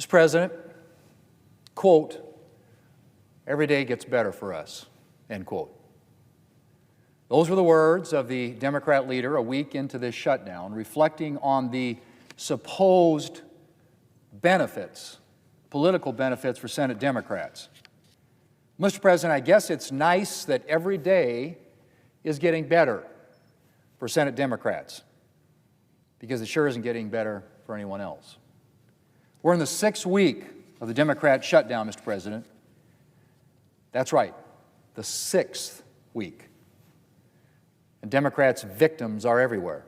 Mr. President, quote, "Every day gets better for us," end quote. Those were the words of the Democrat leader a week into this shutdown, reflecting on the supposed benefits, political benefits for Senate Democrats. Mr. President, I guess it's nice that every day is getting better for Senate Democrats, because it sure isn't getting better for anyone else. We're in the 6th week of the Democrat shutdown, Mr. President. That's right, the 6th week. And Democrats' victims are everywhere.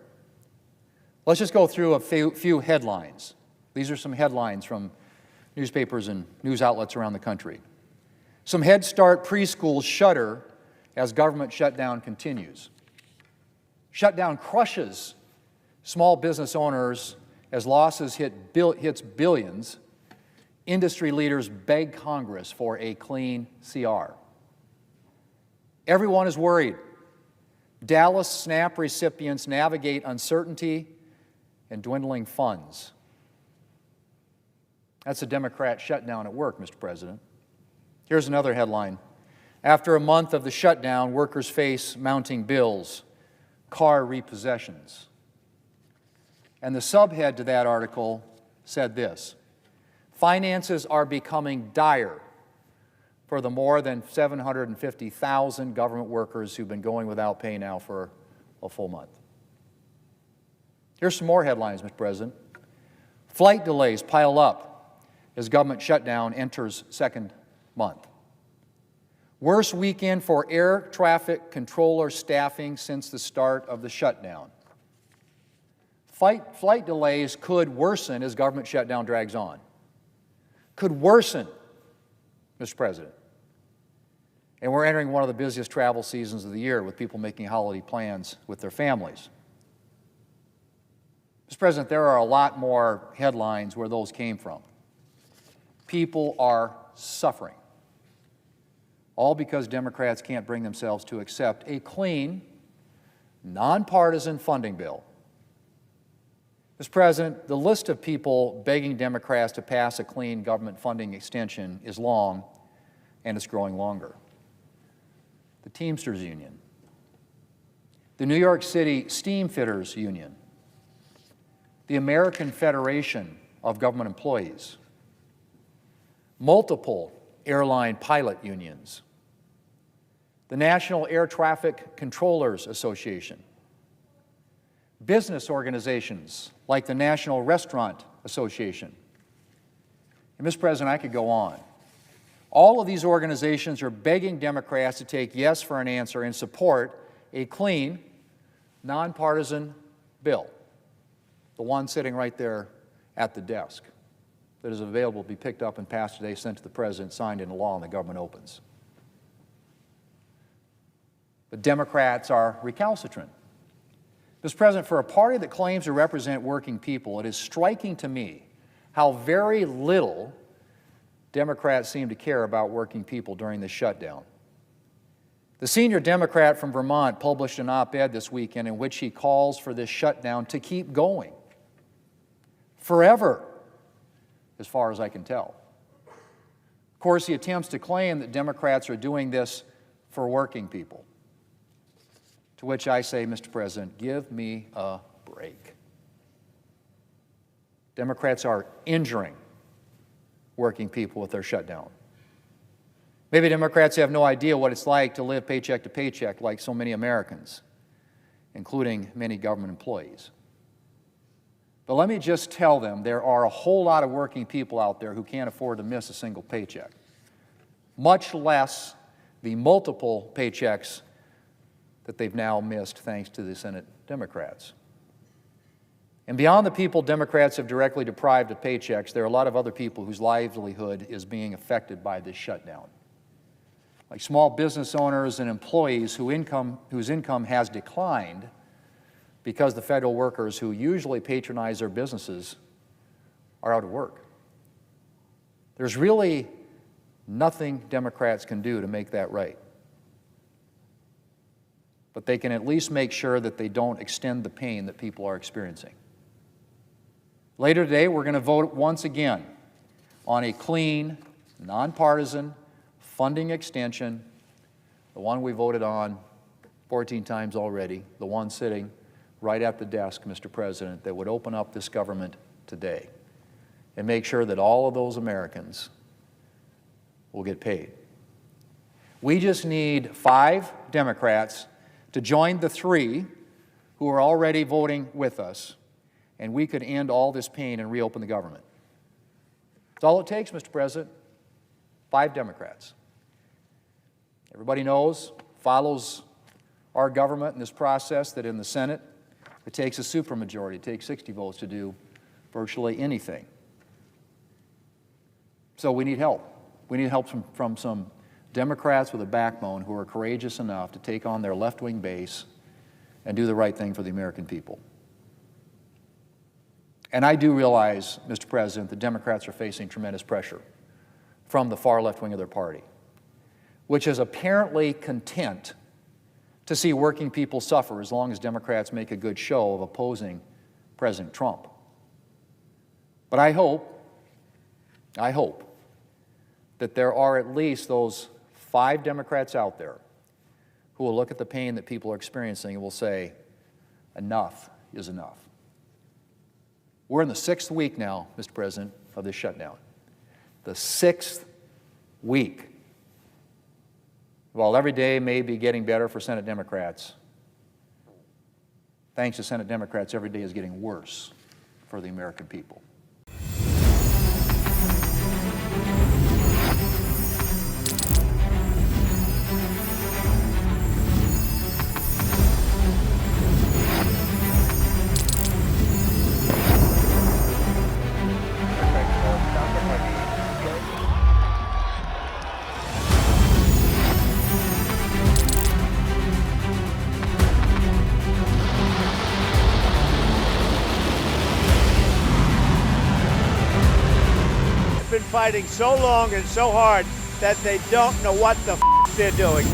Let's just go through a few headlines. These are some headlines from newspapers and news outlets around the country. Some Head Start preschools shudder as government shutdown continues. Shutdown crushes small business owners as losses hits billions. Industry leaders beg Congress for a clean CR. Everyone is worried. Dallas SNAP recipients navigate uncertainty and dwindling funds. That's a Democrat shutdown at work, Mr. President. Here's another headline. After a month of the shutdown, workers face mounting bills, car repossessions. And the subhead to that article said this: finances are becoming dire for the more than 750,000 government workers who've been going without pay now for a full month. Here's some more headlines, Mr. President. Flight delays pile up as government shutdown enters 2nd month. Worst weekend for air traffic controller staffing since the start of the shutdown. Flight delays could worsen as government shutdown drags on. Could worsen, Mr. President. And we're entering one of the busiest travel seasons of the year with people making holiday plans with their families. Mr. President, there are a lot more headlines where those came from. People are suffering, all because Democrats can't bring themselves to accept a clean, nonpartisan funding bill. Mr. President, the list of people begging Democrats to pass a clean government funding extension is long, and it's growing longer. The Teamsters Union, the New York City Steamfitters Union, the American Federation of Government Employees, multiple airline pilot unions, the National Air Traffic Controllers Association, business organizations like the National Restaurant Association. And Mr. President, I could go on. All of these organizations are begging Democrats to take yes for an answer and support a clean, nonpartisan bill, the one sitting right there at the desk that is available to be picked up and passed today, sent to the President, signed into law, and the government opens. But Democrats are recalcitrant. Mr. President, for a party that claims to represent working people, it is striking to me how very little Democrats seem to care about working people during this shutdown. The senior Democrat from Vermont published an op-ed this weekend in which he calls for this shutdown to keep going forever, as far as I can tell. Of course, he attempts to claim that Democrats are doing this for working people. To which I say, Mr. President, give me a break. Democrats are injuring working people with their shutdown. Maybe Democrats have no idea what it's like to live paycheck to paycheck like so many Americans, including many government employees. But let me just tell them there are a whole lot of working people out there who can't afford to miss a single paycheck, much less the multiple paychecks that they've now missed thanks to the Senate Democrats. And beyond the people Democrats have directly deprived of paychecks, there are a lot of other people whose livelihood is being affected by this shutdown, like small business owners and employees whose income has declined because the federal workers who usually patronize their businesses are out of work. There's really nothing Democrats can do to make that right. But they can at least make sure that they don't extend the pain that people are experiencing. Later today, we're going to vote once again on a clean, nonpartisan funding extension, the one we voted on 14 times already, the one sitting right at the desk, Mr. President, that would open up this government today and make sure that all of those Americans will get paid. We just need 5 Democrats to join the 3 who are already voting with us, and we could end all this pain and reopen the government. That's all it takes, Mr. President. 5 Democrats. Everybody knows, follows our government in this process, that in the Senate, it takes a supermajority. It takes 60 votes to do virtually anything. So we need help. We need help from some Democrats with a backbone who are courageous enough to take on their left-wing base and do the right thing for the American people. And I do realize, Mr. President, the Democrats are facing tremendous pressure from the far left wing of their party, which is apparently content to see working people suffer as long as Democrats make a good show of opposing President Trump. But I hope that there are at least those 5 Democrats out there who will look at the pain that people are experiencing and will say, enough is enough. We're in the 6th week now, Mr. President, of this shutdown. The 6th week. While every day may be getting better for Senate Democrats, thanks to Senate Democrats, every day is getting worse for the American people. Been fighting so long and so hard that they don't know what the they're doing.